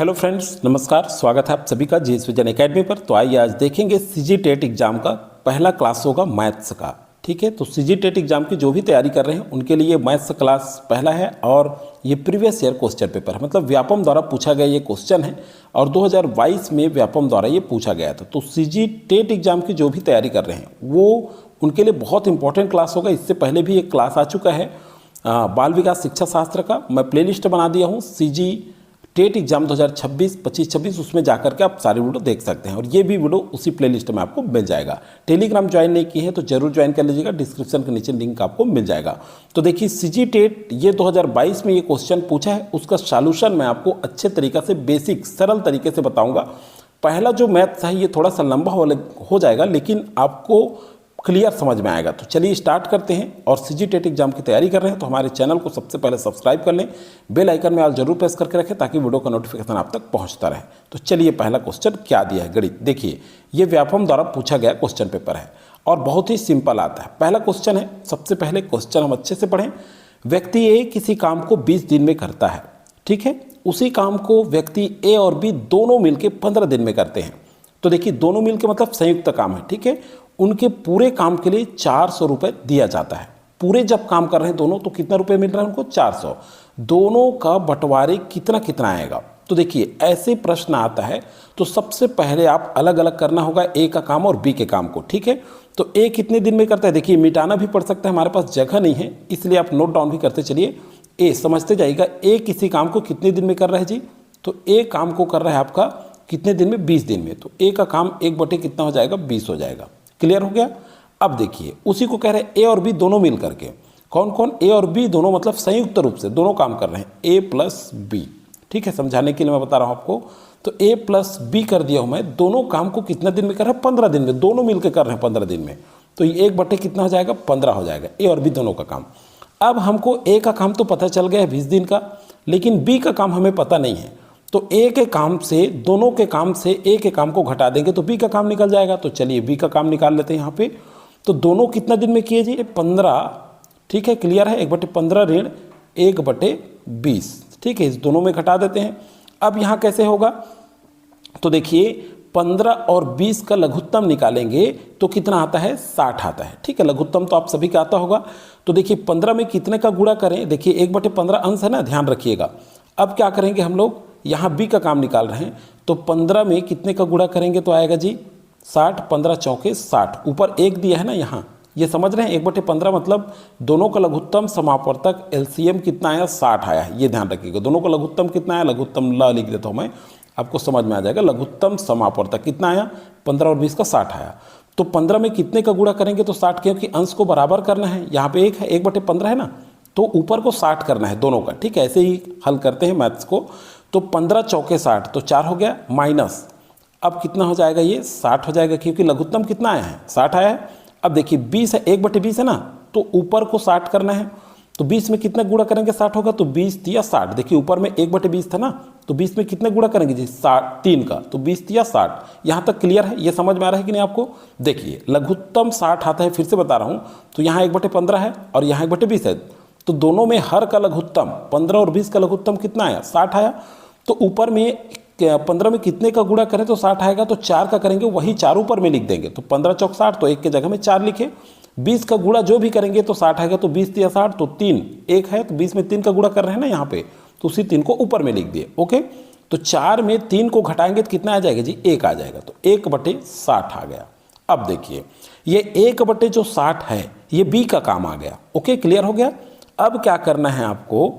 Hello friends, नमस्कार। स्वागत है आप सभी का जीएस विजन एकेडमी पर। तो आइए आज देखेंगे सीजी टेट एग्जाम का पहला क्लास होगा मैथ्स का। ठीक है, तो सीजी टेट एग्जाम की जो भी तैयारी कर रहे हैं उनके लिए मैथ्स क्लास पहला है और ये प्रीवियस ईयर क्वेश्चन पेपर है, मतलब व्यापम द्वारा पूछा गया ये क्वेश्चन है और 2022 में व्यापम द्वारा ये पूछा गया था। तो सीजी टेट एग्जाम की जो भी तैयारी कर रहे हैं वो उनके लिए बहुत इंपॉर्टेंट क्लास होगा। इससे पहले भी एक क्लास आ चुका है बाल विकास शिक्षा शास्त्र का, मैं प्लेलिस्ट बना दिया हूँ सीजी टेट एग्जाम 2026, 25-26, उसमें जाकर के आप सारे वीडियो देख सकते हैं और ये भी वीडियो उसी प्लेलिस्ट में आपको मिल जाएगा। टेलीग्राम ज्वाइन नहीं की है तो जरूर ज्वाइन कर लीजिएगा, डिस्क्रिप्शन के नीचे लिंक आपको मिल जाएगा। तो देखिए सीजी टेट ये 2022 में ये क्वेश्चन पूछा है, उसका सॉल्यूशन मैं आपको अच्छे तरीके से बेसिक सरल तरीके से बताऊँगा। पहला जो मैथ्स है ये थोड़ा सा लंबा हो जाएगा लेकिन आपको क्लियर समझ में आएगा। तो चलिए स्टार्ट करते हैं। और सीजी टेट एग्जाम की तैयारी कर रहे हैं तो हमारे चैनल को सबसे पहले सब्सक्राइब कर लें, बेल आइकन में ऑल जरूर प्रेस करके रखें ताकि वीडियो का नोटिफिकेशन आप तक पहुंचता रहे। तो चलिए पहला क्वेश्चन क्या दिया है गणित, देखिए ये व्यापम द्वारा पूछा गया क्वेश्चन पेपर है और बहुत ही सिंपल आता है। पहला क्वेश्चन है, सबसे पहले क्वेश्चन हम अच्छे से पढ़ें। व्यक्ति ए किसी काम को 20 दिन में करता है, ठीक है, उसी काम को व्यक्ति ए और बी दोनों मिलकर 15 दिन में करते हैं। तो देखिए दोनों मिलकर मतलब संयुक्त काम है, ठीक है। उनके पूरे काम के लिए 400 रुपये दिया जाता है। पूरे जब काम कर रहे हैं दोनों तो कितना रुपये मिल रहा है उनको, 400। दोनों का बंटवारे कितना कितना आएगा। तो देखिए ऐसे प्रश्न आता है तो सबसे पहले आप अलग अलग करना होगा ए का काम और बी के काम को, ठीक है। तो ए कितने दिन में करता है, देखिए मिटाना भी पड़ सकता है, हमारे पास जगह नहीं है इसलिए आप नोट डाउन भी करते चलिए। ए समझते जाइएगा, ए किसी काम को कितने दिन में कर रहा है जी, तो ए काम को कर रहा है आपका कितने दिन में, 20 दिन में। तो ए का काम 1/, कितना हो जाएगा, 20 हो जाएगा। क्लियर हो गया। अब देखिए उसी को कह रहे हैं ए और बी दोनों मिल करके, कौन कौन, ए और बी दोनों मतलब संयुक्त रूप से दोनों काम कर रहे हैं, ए प्लस बी, ठीक है, समझाने के लिए मैं बता रहा हूं आपको। तो ए प्लस बी कर दिया हूं मैं, दोनों काम को कितना दिन में कर रहे हैं, 15 दिन में, दोनों मिलकर कर रहे हैं 15 दिन में। तो ये 1/, कितना हो जाएगा, 15 हो जाएगा, ए और बी दोनों का काम। अब हमको ए का काम तो पता चल गया है 20 दिन का, लेकिन बी का काम हमें पता नहीं है। तो ए के काम से, दोनों के काम से ए के काम को घटा देंगे तो बी का काम निकल जाएगा। तो चलिए बी का काम निकाल लेते हैं यहाँ पे। तो दोनों कितना दिन में किए जी, 15, ठीक है, क्लियर है। 1/15 ऋण 1/20, ठीक है, इस दोनों में घटा देते हैं। अब यहाँ कैसे होगा, तो देखिए 15 और 20 का लघुत्तम निकालेंगे तो कितना आता है, 60 आता है, ठीक है। लघुत्तम तो आप सभी का आता होगा। तो देखिए 15 में कितने का गुणा करें, देखिए 1/15 अंश है ना, ध्यान रखिएगा। अब क्या करेंगे हम लोग, यहाँ बी का काम निकाल रहे हैं तो 15 में कितने का गुणा करेंगे तो आएगा जी 60, 15 चौके 60, ऊपर 1 दिया है ना यहाँ, ये समझ रहे हैं। 1/15 मतलब दोनों का लघुत्तम समापवर्तक एलसीएम कितना आया, 60 आया है, ये ध्यान रखिएगा। दोनों का लघुत्तम कितना आया, लघुत्तम ल लिख देता हूँ मैं, आपको समझ में आ जाएगा। लघुत्तम समापवर्तक कितना आया, 15 और 20 का 60 आया। तो 15 में कितने का गुणा करेंगे तो 60, क्योंकि अंश को बराबर करना है, यहाँ पे 1 है, 1/15 है ना, तो ऊपर को 60 करना है दोनों का, ठीक है। ऐसे ही हल करते हैं मैथ्स को। तो 15 चौके 60, तो 4 हो गया, माइनस अब कितना हो जाएगा, ये 60 हो जाएगा क्योंकि लघुत्तम कितना आया है, 60 आया है। अब देखिए 20 है, 1/20 है ना, तो ऊपर को 60 करना है। तो 20 में कितना गुणा करेंगे, 60 होगा, तो 20 तिया 60। देखिए ऊपर में 1/20 था ना, तो 20 में कितने गुणा करेंगे जी, 3 का, तो 20 तिया 60। यहाँ तक क्लियर है, ये समझ में आ रहा है कि नहीं आपको। देखिए लघुत्तम 60 आता है, फिर से बता रहा हूँ। तो यहाँ 1/15 है और यहाँ 1/20 है, तो दोनों में हर का लघुत्तम 15 और 20 का लघुत्तम कितना आया, 60 आया। तो ऊपर में 15 में कितने का गुणा करें तो 60 आएगा, तो 4 का करेंगे, वही 4 ऊपर में लिख देंगे। तो 15 चौक 60, तो 1 के जगह में 4 लिखे। 20 का गुणा जो भी करेंगे तो 60 आएगा, तो 20 तिया 60, तो 3 1 है, तो 20 में 3 का गुणा कर रहे हैं ना यहाँ पे, तो उसी 3 को ऊपर में लिख दिए। ओके, तो 4 में 3 को घटाएंगे तो कितना आ जाएगा जी, 1 आ जाएगा, तो 1/60 आ गया। अब देखिए ये 1/60 है, ये बी का काम आ गया। ओके, क्लियर हो गया। अब क्या करना है आपको,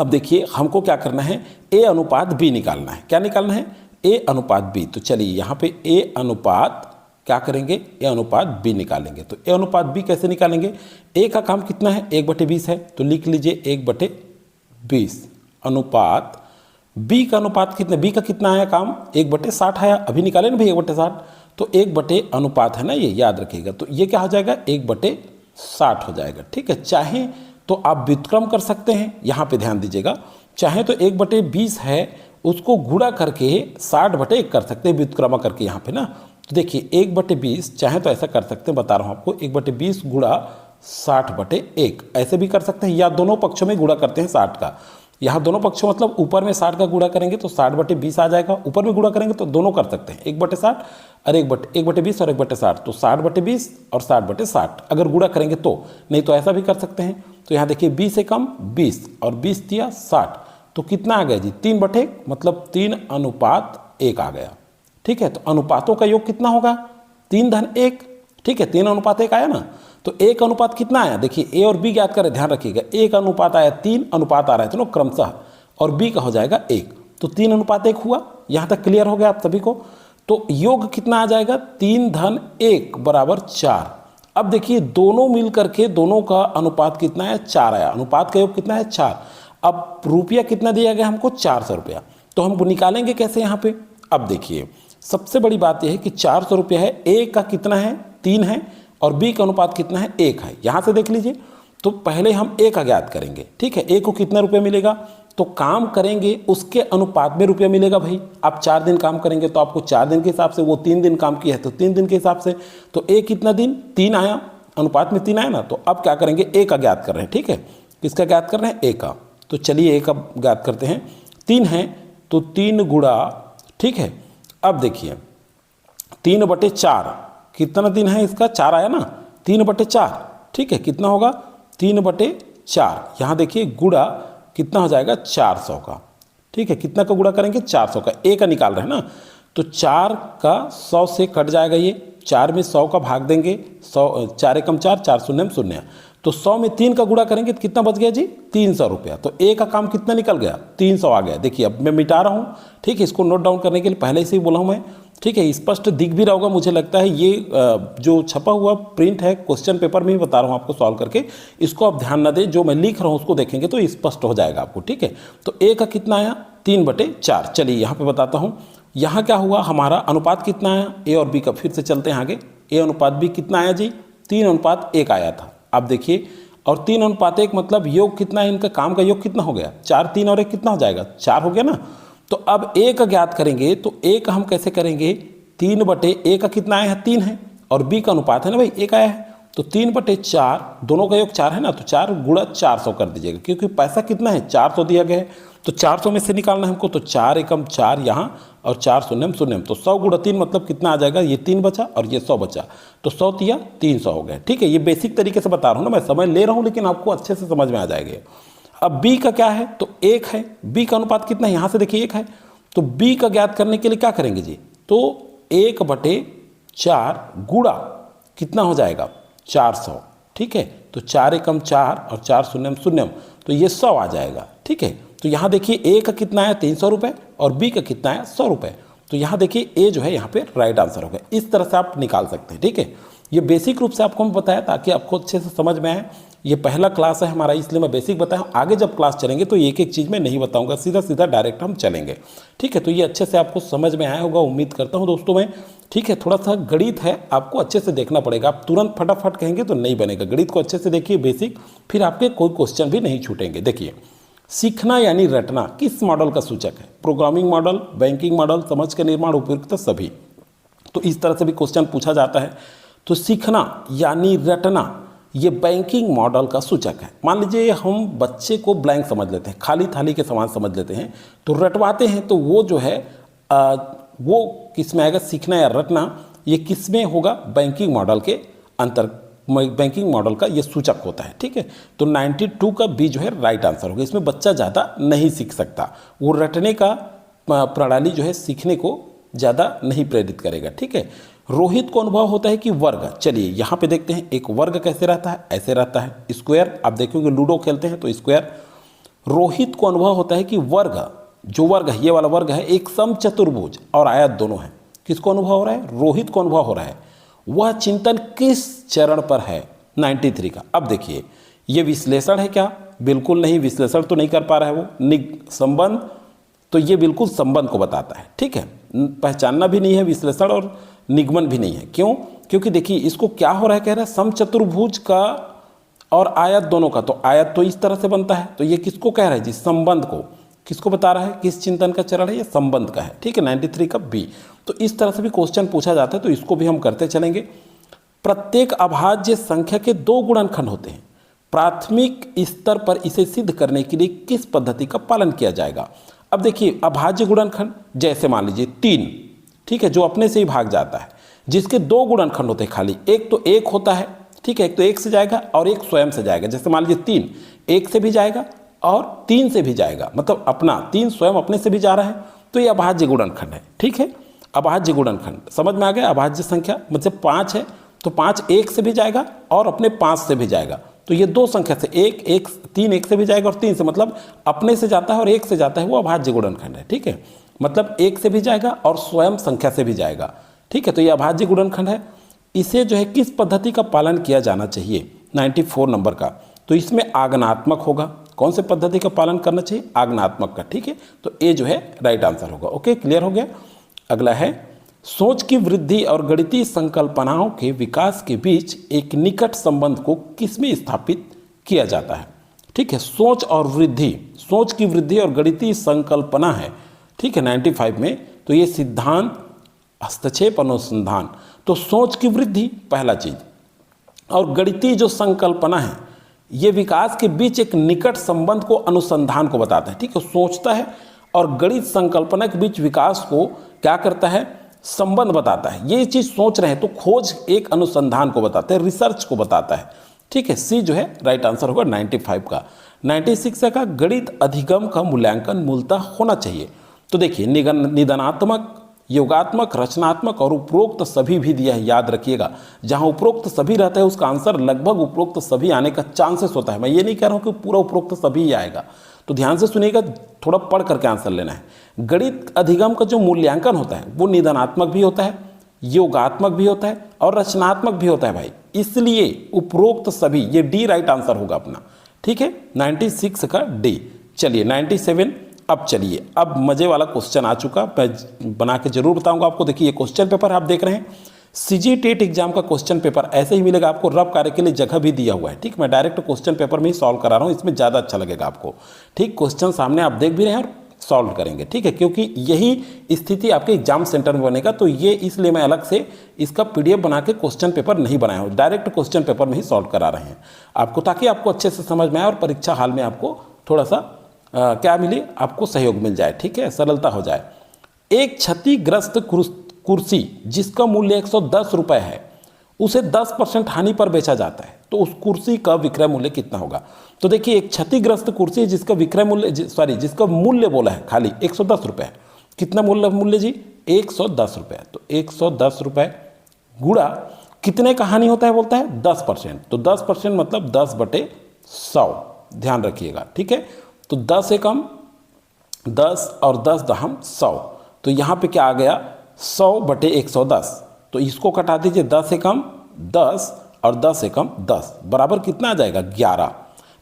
अब देखिए हमको क्या करना है, ए अनुपात बी निकालना है। क्या निकालना है, ए अनुपात बी। तो चलिए यहाँ पे ए अनुपात क्या करेंगे, ए अनुपात बी निकालेंगे। तो ए अनुपात बी कैसे निकालेंगे, ए का काम कितना है, 1/20 है, तो लिख लीजिए 1/20 अनुपात बी का अनुपात कितना, बी का कितना आया काम, 1/60 आया, अभी निकाले ना भाई 1/60, तो 1 अनुपात है ना, ये याद रखिएगा। तो ये क्या हो जाएगा, 1/60 हो जाएगा, ठीक है। चाहे तो आप व्युत्क्रम कर सकते हैं, यहाँ पे ध्यान दीजिएगा। चाहे तो 1/20 है उसको गुणा करके 60/1 कर सकते हैं, व्युत्क्रम करके यहाँ पे ना। तो देखिए 1/20 चाहे तो ऐसा कर सकते हैं, बता रहा हूँ आपको, 1/20 गुणा 60/1 ऐसे भी कर सकते हैं, या दोनों पक्षों में गुणा करते हैं 60 का। यहाँ दोनों पक्षों मतलब ऊपर में 60 का गुणा करेंगे तो 60/20 आ जाएगा, ऊपर में गुणा करेंगे तो दोनों कर सकते हैं, 1/60 और 1/20 और 1/60, तो 60/20 और 60/60 अगर गुणा करेंगे तो, नहीं तो ऐसा भी कर सकते हैं। तो यहाँ देखिए 20 से कम 20 और 20 दिया 60, तो कितना आ गया जी 3/1 मतलब 3:1 आ गया। ठीक है, तो अनुपातों का योग कितना होगा 3:1। ठीक है, 3:1 आया ना, तो 1 अनुपात कितना आया, देखिए ए और बी ज्ञात करें, ध्यान रखिएगा 1 अनुपात आया 3 अनुपात आ रहा है दोनों क्रमशः, और बी का हो जाएगा 1, तो 3:1 हुआ। यहाँ तक क्लियर हो गया आप सभी को। तो योग कितना आ जाएगा 3:1 बराबर 4। अब देखिए दोनों मिल करके दोनों का अनुपात कितना है 4 आया, अनुपात का योग कितना है 4। अब रुपया कितना दिया गया हमको 400 रुपया, तो हम निकालेंगे कैसे यहाँ पे। अब देखिए सबसे बड़ी बात यह है कि 400 रुपया है, ए का कितना है 3 है और बी का अनुपात कितना है 1 है। यहाँ से देख लीजिए, तो पहले हम ए का ज्ञात करेंगे। ठीक है, ए को कितना रुपया मिलेगा, तो काम करेंगे उसके अनुपात में रुपया मिलेगा भाई। आप 4 दिन काम करेंगे तो आपको 4 दिन के हिसाब से, वो 3 दिन काम किया है तो 3 दिन के हिसाब से, तो ए कितना दिन 3 आया, अनुपात में 3 आया ना। तो अब क्या करेंगे ए का ज्ञात कर रहे हैं। ठीक है, किसका ज्ञात कर रहे हैं ए का, तो चलिए ए का ज्ञात करते हैं। 3 है तो 3 गुणा, ठीक है, अब देखिए 3/4 कितना दिन है इसका 4 आया ना, 3/4। ठीक है, कितना होगा 3/4, यहाँ देखिए गुणा कितना हो जाएगा 400 का। ठीक है, कितना का गुणा करेंगे 400 का, ए का निकाल रहे हैं ना, तो 4 का 100 से कट जाएगा, ये 4 में 100 का भाग देंगे, 100 4 एकम 4 4 शून्य 0, तो 100 में 3 का गुणा करेंगे तो कितना बच गया जी 300 रुपया। तो ए का काम कितना निकल गया 300 आ गया। देखिए अब मैं मिटा रहा हूँ। ठीक है, इसको नोट डाउन करने के लिए पहले से ही बोला हूँ मैं। ठीक है, स्पष्ट दिख भी रहा होगा मुझे लगता है, ये जो छपा हुआ प्रिंट है क्वेश्चन पेपर में ही बता रहा हूँ आपको सॉल्व करके, इसको आप ध्यान न दें, जो मैं लिख रहा हूँ उसको देखेंगे तो स्पष्ट हो जाएगा आपको। ठीक है, तो ए का कितना आया 3/4। चलिए यहाँ पे बताता हूँ, यहाँ क्या हुआ हमारा अनुपात कितना आया ए और बी का, फिर से चलते हैं आगे। ए अनुपात बी कितना आया जी 3:1 आया था। अब देखिए, और 3:1 मतलब योग कितना है इनका, काम का योग कितना हो गया 4, 3 और 1 कितना हो जाएगा 4 हो गया ना। तो अब ए का ज्ञात करेंगे, तो ए का हम कैसे करेंगे 3/ए का कितना आया है 3 है, और बी का अनुपात है ना भाई 1 आया है, तो 3/4 दोनों का योग 4 है ना, तो 4 गुणा 400 कर दीजिएगा, क्योंकि पैसा कितना है 400 दिया गया है, तो 400 में से निकालना है हमको, तो 4 एकम 4 यहाँ और 4 शून्य 0, तो 100 गुणा 3 मतलब कितना आ जाएगा, ये 3 बचा और ये 100 बचा, तो 100 तिया 300 हो गया। ठीक है, ये बेसिक तरीके से बता रहा हूँ ना, मैं समय ले रहा हूँ लेकिन आपको अच्छे से समझ में आ जाएगा। अब बी का क्या है, तो 1 है, बी का अनुपात कितना है यहाँ से देखिए 1 है, तो बी का ज्ञात करने के लिए क्या करेंगे जी, तो 1/4 गुणा कितना हो जाएगा 400। ठीक है, तो 4 एकम 4 और 4 शून्य 0, तो ये 100 आ जाएगा। ठीक है, तो यहाँ देखिए ए का कितना आया 300 रुपये और बी का कितना आया 100 रुपये, तो यहाँ देखिए ए जो है यहाँ पे राइट आंसर हो गया। इस तरह से आप निकाल सकते हैं। ठीक है, ये बेसिक रूप से आपको मैं बताया ताकि आपको अच्छे से समझ में आए। ये पहला क्लास है हमारा, इसलिए मैं बेसिक बताया हूँ। आगे जब क्लास चलेंगे तो एक एक चीज़ में नहीं बताऊँगा, सीधा सीधा डायरेक्ट हम चलेंगे। ठीक है, तो ये अच्छे से आपको समझ में आया होगा, उम्मीद करता हूँ दोस्तों मैं। ठीक है, थोड़ा सा गणित है, आपको अच्छे से देखना पड़ेगा, आप तुरंत फटाफट कहेंगे तो नहीं बनेगा। गणित को अच्छे से देखिए बेसिक, फिर आपके कोई क्वेश्चन भी नहीं छूटेंगे। देखिए, सीखना यानी रटना किस मॉडल का सूचक है, प्रोग्रामिंग मॉडल, बैंकिंग मॉडल, समझ के निर्माण, उपयुक्त सभी, तो इस तरह से भी क्वेश्चन पूछा जाता है। तो सीखना यानी रटना ये बैंकिंग मॉडल का सूचक है। मान लीजिए हम बच्चे को ब्लैंक समझ लेते हैं, खाली थाली के समान समझ लेते हैं, तो रटवाते हैं, तो वो जो है वो किस में आएगा, सीखना या रटना, ये किस में होगा, बैंकिंग मॉडल के अंतर, बैंकिंग मॉडल का ये सूचक होता है। ठीक है, तो 92 का बी जो है राइट आंसर होगा। इसमें बच्चा ज़्यादा नहीं सीख सकता, वो रटने का प्रणाली जो है सीखने को ज़्यादा नहीं प्रेरित करेगा। ठीक है, रोहित को अनुभव होता है कि वर्ग, चलिए यहाँ पे देखते हैं एक वर्ग कैसे रहता है, ऐसे रहता है स्क्वायर, आप देखोगे लूडो खेलते हैं तो स्क्वायर। रोहित को अनुभव होता है कि वर्ग, जो वर्ग है ये वाला वर्ग है, एक समचतुर्भुज और आयत दोनों है। किसको अनुभव हो रहा है, रोहित को अनुभव हो रहा है। वह चिंतन किस चरण पर है, 93 का। अब देखिए ये विश्लेषण है क्या, बिल्कुल नहीं, विश्लेषण तो नहीं कर पा रहा है वो। संबंध, तो ये बिल्कुल संबंध को बताता है। ठीक है, पहचानना भी नहीं है, विश्लेषण और निगमन भी नहीं है। क्यों, क्योंकि देखिए इसको क्या हो रहा है, कह रहा है समचतुर्भुज का और आयत दोनों का, तो आयत तो इस तरह से बनता है, तो ये किसको कह रहा है जी, संबंध को। किसको बता रहा है, किस चिंतन का चरण है, ये संबंध का है। ठीक है, 93 का बी। तो इस तरह से भी क्वेश्चन पूछा जाता है, तो इसको भी हम करते चलेंगे। प्रत्येक अभाज्य संख्या के 2 गुणनखंड होते हैं। प्राथमिक स्तर पर इसे सिद्ध करने के लिए किस पद्धति का पालन किया जाएगा। अब देखिए अभाज्य गुणनखंड, जैसे मान लीजिए 3, ठीक है, जो अपने से ही भाग जाता है, जिसके 2 गुणनखंड होते हैं खाली, एक तो 1 होता है, ठीक है, एक तो 1 से जाएगा और एक स्वयं से जाएगा। जैसे मान लीजिए 3 1 से भी जाएगा और 3 से भी जाएगा, मतलब अपना 3 स्वयं अपने से भी जा रहा है, तो ये अभाज्य गुणनखंड है। ठीक है, अभाज्य गुणनखंड समझ में आ गया। अभाज्य संख्या मतलब 5 है तो 5 1 से भी जाएगा और अपने 5 से भी जाएगा, तो ये 2 संख्या से 3 1 से भी जाएगा और 3 से, मतलब अपने से जाता है और 1 से जाता है, वो अभाज्य गुणनखंड है। ठीक है, मतलब 1 से भी जाएगा और स्वयं संख्या से भी जाएगा। ठीक है, तो ये अभाज्य गुणनखंड है। इसे जो है किस पद्धति का पालन किया जाना चाहिए, 94 नंबर का, तो इसमें आगनात्मक होगा। कौन से पद्धति का पालन करना चाहिए, आगनात्मक का। ठीक है, तो ए जो है राइट आंसर होगा। ओके, क्लियर हो गया। अगला है सोच की वृद्धि और गणितीय संकल्पनाओं के विकास के बीच एक निकट संबंध को किसमें स्थापित किया जाता है। ठीक है, सोच और वृद्धि, सोच की वृद्धि और गणितीय संकल्पना है। ठीक है, 95 में, तो ये सिद्धांत हस्तक्षेप अनुसंधान, तो सोच की वृद्धि पहला चीज, और गणितीय जो संकल्पना है ये विकास के बीच एक निकट संबंध को, अनुसंधान को बताता है। ठीक है, सोचता है और गणित संकल्पना के बीच विकास को क्या करता है, संबंध बताता है। ये चीज सोच रहे हैं तो खोज एक अनुसंधान को बताता है, रिसर्च को बताता है। ठीक है, सी जो है राइट आंसर होगा 95 का। 96 का गणित अधिगम का मूल्यांकन मूलतः होना चाहिए। तो देखिए निदानात्मक, योगात्मक, रचनात्मक और उपरोक्त सभी भी दिया है, याद रखिएगा। जहां उपरोक्त सभी रहता है उसका आंसर लगभग उपरोक्त सभी आने का चांसेस होता है। मैं ये नहीं कह रहा हूं कि पूरा उपरोक्त सभी ही आएगा, तो ध्यान से सुनिएगा, थोड़ा पढ़ करके आंसर लेना है। गणित अधिगम का जो मूल्यांकन होता है वो निदानात्मक भी होता है, योगात्मक भी होता है और रचनात्मक भी होता है भाई, इसलिए उपरोक्त सभी, ये डी राइट आंसर होगा अपना। ठीक है, 96 का डी। चलिए 97, अब चलिए, अब मजे वाला क्वेश्चन आ चुका, मैं बना के जरूर बताऊंगा आपको। देखिए ये क्वेश्चन पेपर आप देख रहे हैं, सीजीटेट एग्जाम का क्वेश्चन पेपर ऐसे ही मिलेगा आपको, रफ कार्य के लिए जगह भी दिया हुआ है। ठीक, मैं डायरेक्ट क्वेश्चन पेपर में ही सॉल्व करा रहा हूँ, इसमें ज़्यादा अच्छा लगेगा आपको। ठीक, क्वेश्चन सामने आप देख भी रहे हैं और सॉल्व करेंगे। ठीक है, क्योंकि यही स्थिति आपके एग्जाम सेंटर में बनेगा, तो ये इसलिए मैं अलग से इसका पीडीएफ बना के क्वेश्चन पेपर नहीं बनाया हूँ, डायरेक्ट क्वेश्चन पेपर में ही सॉल्व करा रहे हैं आपको, ताकि आपको अच्छे से समझ में आए और परीक्षा हाल में आपको थोड़ा सा क्या मिले, आपको सहयोग मिल जाए। ठीक है, सरलता हो जाए। एक क्षतिग्रस्त कुर्सी जिसका मूल्य 110 रुपये है, उसे 10% हानि पर बेचा जाता है, तो उस कुर्सी का विक्रय मूल्य कितना होगा। तो देखिए एक क्षतिग्रस्त कुर्सी जिसका विक्रय मूल्य, जिसका मूल्य बोला है खाली 110 रुपये, कितना मूल्य जी, 110 रुपये। तो 110 रुपये गुणा कितने का हानि होता है, बोलता है 10%, तो 10% मतलब 10/100, ध्यान रखिएगा। ठीक है, तो 10 एकम 10 और 10 दहम 100, तो यहाँ पे क्या आ गया, 100/110, तो इसको कटा दीजिए, 10 एकम 10 और 10 एकम 10 बराबर कितना आ जाएगा, 11।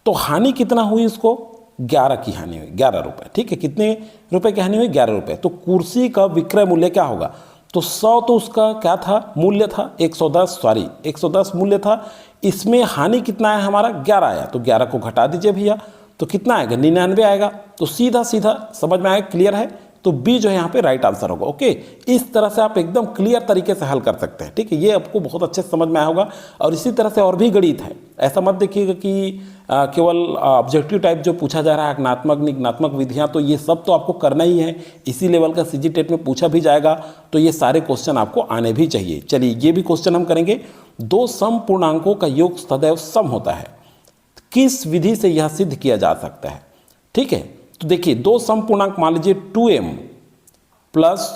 तो हानि कितना हुई, इसको 11 की हानि हुई, 11 रुपये। ठीक है, कितने रुपए की हानि हुई, 11 रुपये। तो कुर्सी का विक्रय मूल्य क्या होगा, तो 100 तो उसका क्या था, मूल्य था, 110 मूल्य था, इसमें हानि कितना है हमारा, 11 आया, तो 11 को घटा दीजिए भैया, तो कितना आएगा, 99 आएगा। तो सीधा समझ में आएगा, क्लियर है, तो बी जो है यहाँ पे राइट आंसर होगा। ओके, इस तरह से आप एकदम क्लियर तरीके से हल कर सकते हैं। ठीक है, ये आपको बहुत अच्छे से समझ में आया होगा। और इसी तरह से और भी गणित है, ऐसा मत देखिएगा कि केवल ऑब्जेक्टिव टाइप जो पूछा जा रहा है, आगनात्मक निगनात्मक विधियाँ, तो ये सब तो आपको करना ही है, इसी लेवल का सीजीटेट में पूछा भी जाएगा, तो ये सारे क्वेश्चन आपको आने भी चाहिए। चलिए ये भी क्वेश्चन हम करेंगे। 2 समपूर्णांकों का योग सदैव सम होता है, किस विधि से यह सिद्ध किया जा सकता है। ठीक है, तो देखिए 2 समपूर्णांक मान लीजिए 2m +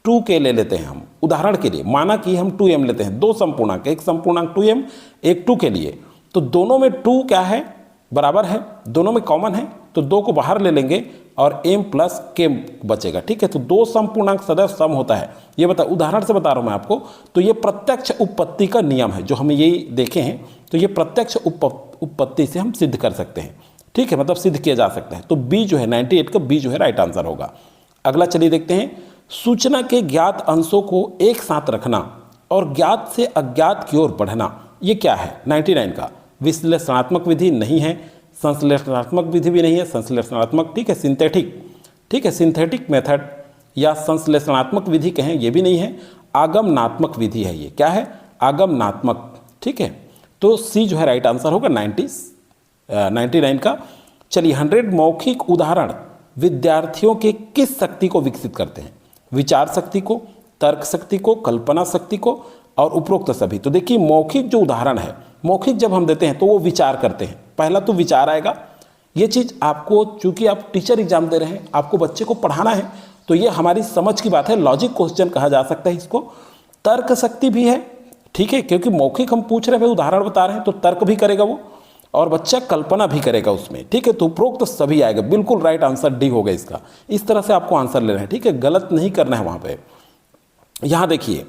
2k ले लेते हैं हम, उदाहरण के लिए माना कि हम 2m लेते हैं, 2 समपूर्णांक, एक समपूर्णांक 2m एक 2 के लिए, तो दोनों में 2 क्या है, बराबर है, दोनों में कॉमन है, तो 2 को बाहर ले लेंगे और m + k बचेगा। ठीक है, तो 2 समपूर्णांक सदैव सम होता है, ये बता, उदाहरण से बता रहा हूं मैं आपको। तो ये प्रत्यक्ष उपपत्ति का नियम है, जो हमें यही देखे हैं, तो ये प्रत्यक्ष उपपत्ति से हम सिद्ध कर सकते हैं। ठीक है, मतलब सिद्ध किया जा सकता है। तो बी जो है 98 का बी जो है राइट आंसर होगा। अगला चलिए देखते हैं, सूचना के ज्ञात अंशों को एक साथ रखना और ज्ञात से अज्ञात की ओर बढ़ना, ये क्या है, 99 का विश्लेषणात्मक विधि नहीं है, संश्लेषणात्मक विधि भी नहीं है, संश्लेषणात्मक, ठीक है, सिंथेटिक, ठीक है, सिंथेटिक मेथड या संश्लेषणात्मक विधि कहें, ये भी नहीं है, आगमनात्मक विधि है, ये क्या है, आगमनात्मक। ठीक है, तो सी जो है राइट आंसर होगा 99 का। चलिए 100 मौखिक उदाहरण विद्यार्थियों के किस शक्ति को विकसित करते हैं? विचार शक्ति को, तर्क शक्ति को, कल्पना शक्ति को और उपरोक्त सभी। तो देखिए मौखिक जो उदाहरण है, मौखिक जब हम देते हैं तो वो विचार करते हैं, पहला तो विचार आएगा। ये चीज़ आपको, चूंकि आप टीचर एग्जाम दे रहे हैं, आपको बच्चे को पढ़ाना है, तो ये हमारी समझ की बात है, लॉजिक क्वेश्चन कहा जा सकता है इसको। तर्क शक्ति भी है, ठीक है, क्योंकि मौखिक हम पूछ रहे हैं, उदाहरण बता रहे हैं, तो तर्क भी करेगा वो, और बच्चा कल्पना भी करेगा उसमें, ठीक है। तो उपरोक्त सभी आएगा, बिल्कुल राइट आंसर डी होगा इसका। इस तरह से आपको आंसर लेना है, ठीक है, गलत नहीं करना है वहाँ पे। यहाँ देखिए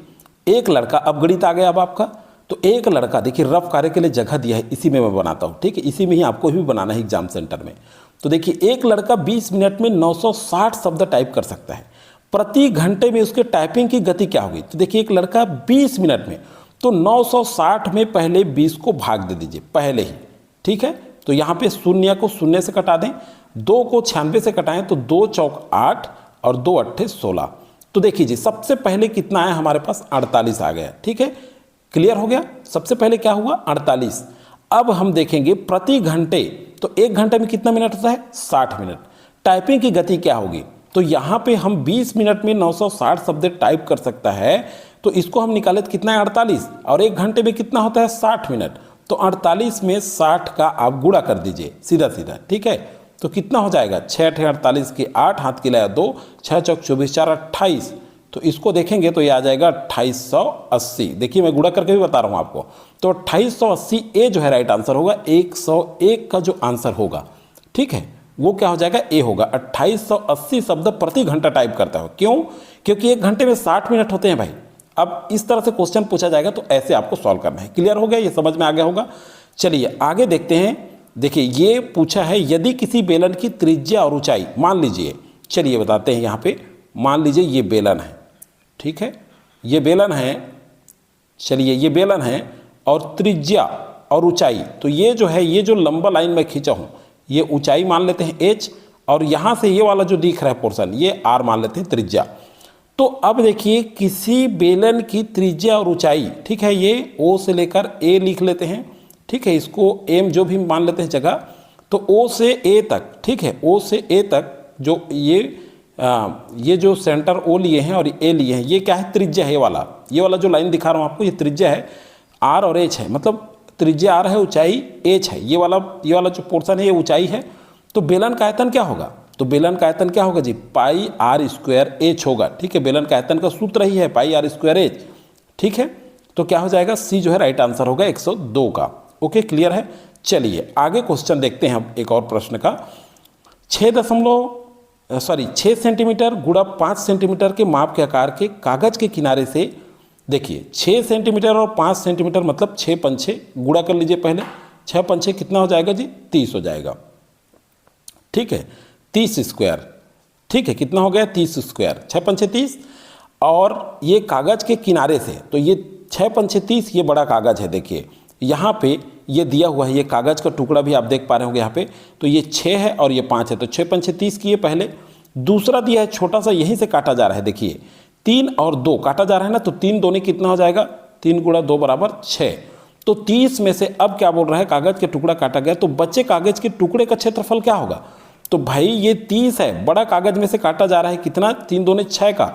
एक लड़का, अब गणित आ गया अब आपका, तो एक लड़का देखिए रफ कार्य के लिए जगह दिया है, इसी में मैं बनाता हूँ, ठीक है, इसी में ही आपको भी बनाना है एग्जाम सेंटर में। तो देखिए एक लड़का 20 मिनट में 960 शब्द टाइप कर सकता है, प्रति घंटे में उसके टाइपिंग की गति क्या होगी? तो देखिए एक लड़का 20 मिनट में, तो 960 में पहले 20 को भाग दे दीजिए पहले ही, ठीक है। तो यहाँ पे शून्य को शून्य से कटा दें, 2 को 96 से कटाएं, तो 2 चौक 8 और 2 अट्ठे 16। तो देखिए जी सबसे पहले कितना आया हमारे पास? 48 आ गया, ठीक है, क्लियर हो गया। सबसे पहले क्या हुआ? 48। अब हम देखेंगे प्रति घंटे, तो 1 घंटे में कितना मिनट होता है? 60 मिनट। टाइपिंग की गति क्या होगी? तो यहाँ पे हम 20 मिनट में 960 शब्द टाइप कर सकता है, तो इसको हम निकाले तो कितना है? 48, और 1 घंटे में कितना होता है? 60 मिनट। तो 48 में 60 का आप गुणा कर दीजिए सीधा सीधा, ठीक है। तो कितना हो जाएगा? 6 × 48 के 8, हाथ की लाया 2, 6 चौक 24, 4 28। तो इसको देखेंगे तो ये आ जाएगा 2880। देखिए मैं गुणा करके भी बता रहा हूँ आपको। तो 2880 ए जो है राइट आंसर होगा। 101 का जो आंसर होगा, ठीक है, वो क्या हो जाएगा? ए होगा। 2880 शब्द प्रति घंटा टाइप करता है। क्यों? क्योंकि 1 घंटे में 60 मिनट होते हैं भाई। अब इस तरह से क्वेश्चन पूछा जाएगा तो ऐसे आपको सॉल्व करना है। क्लियर हो गया? ये समझ में आ गया होगा। चलिए आगे देखते हैं। देखिए ये पूछा है, यदि किसी बेलन की त्रिज्या और ऊंचाई, मान लीजिए, चलिए बताते हैं यहाँ पे, मान लीजिए ये बेलन है, ठीक है, ये बेलन है, चलिए ये बेलन है, और त्रिज्या और ऊंचाई, तो ये जो है, ये जो लंबा लाइन में खींचा हूँ, ये ऊंचाई मान लेते हैं h, और यहाँ से ये वाला जो दिख रहा है पोर्शन, ये r मान लेते हैं त्रिज्या। तो अब देखिए किसी बेलन की त्रिज्या और ऊंचाई, ठीक है, ये O से लेकर A लिख लेते हैं, ठीक है, इसको M जो भी मान लेते हैं जगह, तो O से A तक, ठीक है, O से A तक जो ये जो सेंटर O लिए हैं और A लिए हैं, ये क्या है? त्रिज्या है। ये वाला जो लाइन दिखा रहा हूँ आपको, ये त्रिज्या है, R और H है, मतलब त्रिज्या R है, ऊंचाई H है, ये वाला जो पोर्शन है ये ऊंचाई है। तो बेलन का आयतन क्या होगा? तो बेलन का आयतन क्या होगा जी? पाई r स्क्वायर h होगा, ठीक है। बेलन का आयतन का सूत्र ही है पाई r स्क्वायर h, ठीक है। तो क्या हो जाएगा? सी जो है राइट आंसर होगा 102 का। ओके, क्लियर है। चलिए आगे क्वेश्चन देखते हैं हम एक और प्रश्न का। 6 सेंटीमीटर गुणा 5 सेंटीमीटर के माप के आकार के कागज के किनारे से, देखिए 6 सेंटीमीटर और 5 सेंटीमीटर मतलब 6 पंछे, गुणा कर लीजिए पहले, 6 पंछे कितना हो जाएगा जी? 30 हो जाएगा, ठीक है, 30 स्क्वायर, ठीक है, कितना हो गया? 30 स्क्वायर, 6 पंछे 30, और ये कागज के किनारे से, तो ये 6 पंछे 30, ये बड़ा कागज है, देखिए यहाँ पे ये दिया हुआ है, ये कागज का टुकड़ा भी आप देख पा रहे होंगे यहाँ पे, तो ये 6 है और ये 5 है, तो 6 पंछे 30 किए पहले। दूसरा दिया है छोटा सा, यहीं से काटा जा रहा है, देखिए 3 और 2 काटा जा रहा है ना, तो 3 दूनी कितना हो जाएगा? 3 गुणा 2 बराबर 6। तो 30 में से अब क्या बोल रहा है? कागज के टुकड़ा काटा गया, तो बच्चे कागज के टुकड़े का क्षेत्रफल क्या होगा? तो भाई ये 30 है, बड़ा कागज में से काटा जा रहा है, कितना? 3 दूनी 6 का,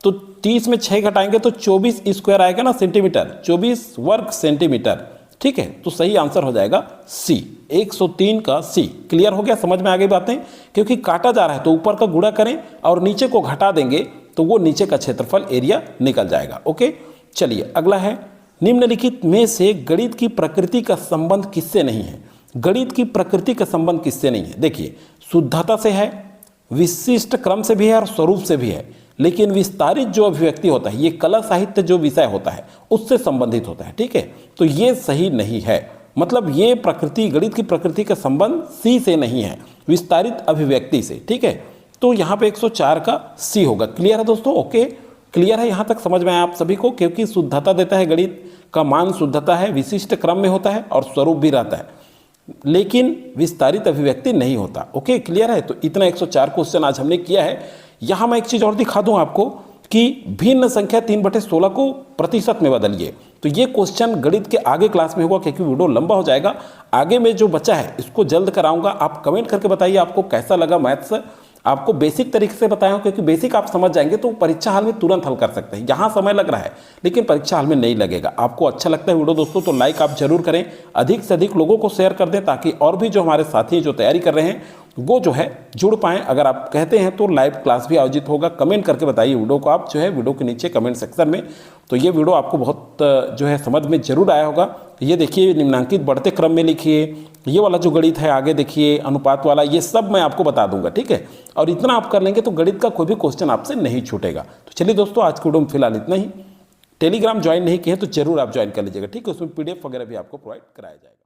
तो 30 में 6 घटाएंगे तो 24 स्क्वायर आएगा ना सेंटीमीटर, 24 वर्ग सेंटीमीटर, ठीक है। तो सही आंसर हो जाएगा सी, 103 का सी। क्लियर हो गया? समझ में आ गई बातें? क्योंकि काटा जा रहा है तो ऊपर का गुणा करें और नीचे को घटा देंगे तो वो नीचे का क्षेत्रफल एरिया निकल जाएगा। ओके, चलिए अगला है, निम्नलिखित में से गणित की प्रकृति का संबंध किससे नहीं है? गणित की प्रकृति का संबंध किससे नहीं है? देखिए शुद्धता से है, विशिष्ट क्रम से भी है और स्वरूप से भी है, लेकिन विस्तारित जो अभिव्यक्ति होता है, ये कला साहित्य जो विषय होता है उससे संबंधित होता है, ठीक है। तो ये सही नहीं है, मतलब ये प्रकृति, गणित की प्रकृति का संबंध सी से नहीं है, विस्तारित अभिव्यक्ति से, ठीक है। तो यहाँ पे 104 का सी होगा। क्लियर है दोस्तों? ओके, क्लियर है, यहाँ तक समझ में आया आप सभी को? क्योंकि शुद्धता देता है, गणित का मान शुद्धता है, विशिष्ट क्रम में होता है और स्वरूप भी रहता है, लेकिन विस्तारित अभिव्यक्ति नहीं होता। ओके, क्लियर है। तो इतना 104 क्वेश्चन आज हमने किया है। यहाँ मैं एक चीज़ और दिखा दूँ आपको कि भिन्न संख्या 3/16 को प्रतिशत में बदलिए। तो ये क्वेश्चन गणित के आगे क्लास में होगा, क्योंकि वीडियो लंबा हो जाएगा। आगे में जो बचा है इसको जल्द कराऊंगा। आप कमेंट करके बताइए आपको कैसा लगा मैथ्स। आपको बेसिक तरीके से बताया हूं, क्योंकि बेसिक आप समझ जाएंगे तो परीक्षा हाल में तुरंत हल कर सकते हैं। यहाँ समय लग रहा है लेकिन परीक्षा हाल में नहीं लगेगा। आपको अच्छा लगता है वीडियो दोस्तों तो लाइक आप जरूर करें, अधिक से अधिक लोगों को शेयर कर दें, ताकि और भी जो हमारे साथी जो तैयारी कर रहे हैं वो जो है जुड़ पाएँ। अगर आप कहते हैं तो लाइव क्लास भी आयोजित होगा। कमेंट करके बताइए वीडियो को आप जो है वीडियो के नीचे कमेंट सेक्शन में। तो ये वीडियो आपको बहुत जो है समझ में जरूर आया होगा। ये देखिए निम्नांकित बढ़ते क्रम में लिखिए, ये वाला जो गणित है आगे देखिए अनुपात वाला, ये सब मैं आपको बता दूंगा, ठीक है। और इतना आप कर लेंगे तो गणित का कोई भी क्वेश्चन आपसे नहीं छूटेगा। तो चलिए दोस्तों आज की वीडियो में फिलहाल इतना ही। टेलीग्राम ज्वाइन नहीं किए तो जरूर आप ज्वाइन कर लीजिएगा, ठीक है। उसमें PDF वगैरह भी आपको प्रोवाइड कराया जाएगा।